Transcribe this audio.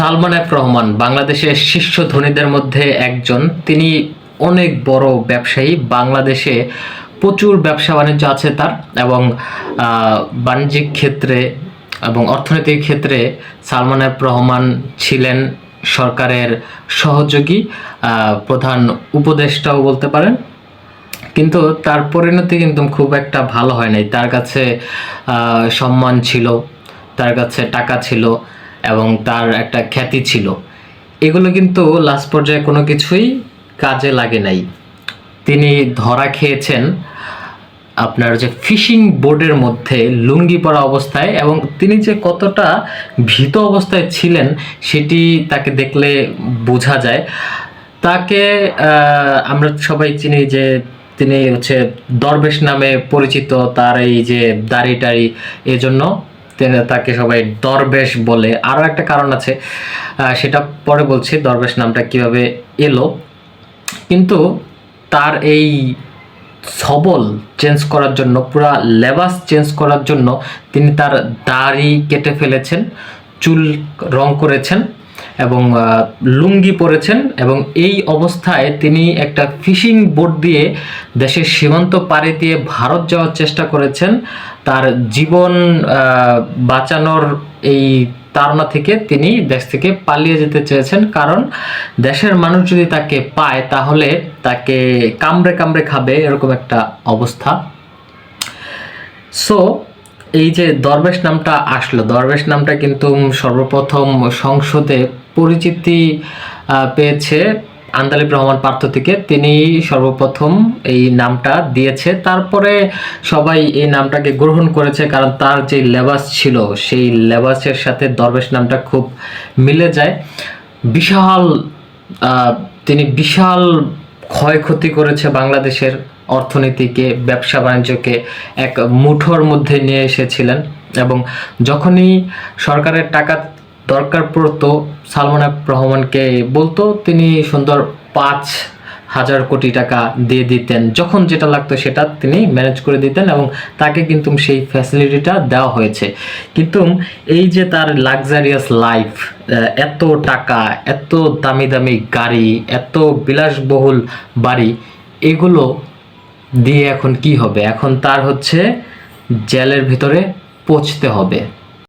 Salman F Rahman বাংলাদেশের শীর্ষ ধনীদের মধ্যে একজন। তিনি অনেক বড় ব্যবসায়ী। বাংলাদেশে প্রচুর ব্যবসা বাণিজ্য আছে তার, এবং বাণিজ্যিক ক্ষেত্রে এবং অর্থনৈতিক ক্ষেত্রে সালমান এফ রহমান ছিলেন সরকারের সহযোগী, প্রধান উপদেষ্টাও বলতে পারেন। কিন্তু তার পরিণতি কিন্তু খুব একটা ভালো হয় নাই। তার কাছে সম্মান ছিল, তার কাছে টাকা ছিল এবং তার একটা খ্যাতি ছিল। এগুলো কিন্তু লাস্ট পর্যায়ে কোনো কিছুই কাজে লাগে নাই। তিনি ধরা খেয়েছেন আপনার যে ফিশিং বোর্ডের মধ্যে লুঙ্গি পরা অবস্থায়, এবং তিনি যে কতটা ভীত অবস্থায় ছিলেন সেটি তাকে দেখলে বোঝা যায়। তাকে আমরা সবাই চিনি যে তিনি হচ্ছে দরবেশ নামে পরিচিত। তার এই যে দাড়ি টাড়ি, এজন্য তাকে সবাই দরবেশ বলে। আরও একটা কারণ আছে, সেটা পরে বলছি দরবেশ নামটা কিভাবে এলো। কিন্তু তার এই ছবল চেঞ্জ করার জন্য, পুরা লেবাস চেঞ্জ করার জন্য তিনি তার দাড়ি কেটে ফেলেছেন, চুল রং করেছেন এবং লুঙ্গি পরেছেন, এবং এই অবস্থায় তিনি একটা ফিশিং বোট দিয়ে দেশের সীমান্ত পাড়ি দিয়ে ভারত যাওয়ার চেষ্টা করেছেন। তার জীবন বাঁচানোর এই তাড়না থেকে তিনি দেশ থেকে পালিয়ে যেতে চেয়েছেন, কারণ দেশের মানুষ যদি তাকে পায় তাহলে তাকে কামড়ে কামড়ে খাবে, এরকম একটা অবস্থা। সো এই যে দরবেশ নামটা আসলো, দরবেশ নামটা কিন্তু সর্বপ্রথম সংসদে পরিচিতি পেয়েছে আন্দালিব রহমান পার্থ থেকে। তিনি সর্বপ্রথম এই নামটা দিয়েছে, তারপরে সবাই এই নামটাকে গ্রহণ করেছে, কারণ তার যে লেবাস ছিল সেই লেবাসের সাথে দরবেশ নামটা খুব মিলে যায়। তিনি বিশাল ক্ষয়ক্ষতি করেছে বাংলাদেশের অর্থনীতিকে, ব্যবসা বাণিজ্যকে এক মুঠোর মধ্যে নিয়ে এসেছিলেন। এবং যখনই সরকারের টাকা দরকার পড়তো সালমান এফ রহমানকে বলতো, তিনি সুন্দর 5,000 কোটি টাকা দিয়ে দিতেন। যখন যেটা লাগতো সেটা তিনি ম্যানেজ করে দিতেন, এবং তাকে কিন্তু সেই ফ্যাসিলিটিটা দেওয়া হয়েছে। কিন্তু এই যে তার লাক্সারিয়াস লাইফ, এত টাকা, এত দামি দামি গাড়ি, এত বিলাসবহুল বাড়ি, এগুলো দিয়ে এখন কি হবে? এখন তার হচ্ছে জেলের ভিতরে পচতে হবে।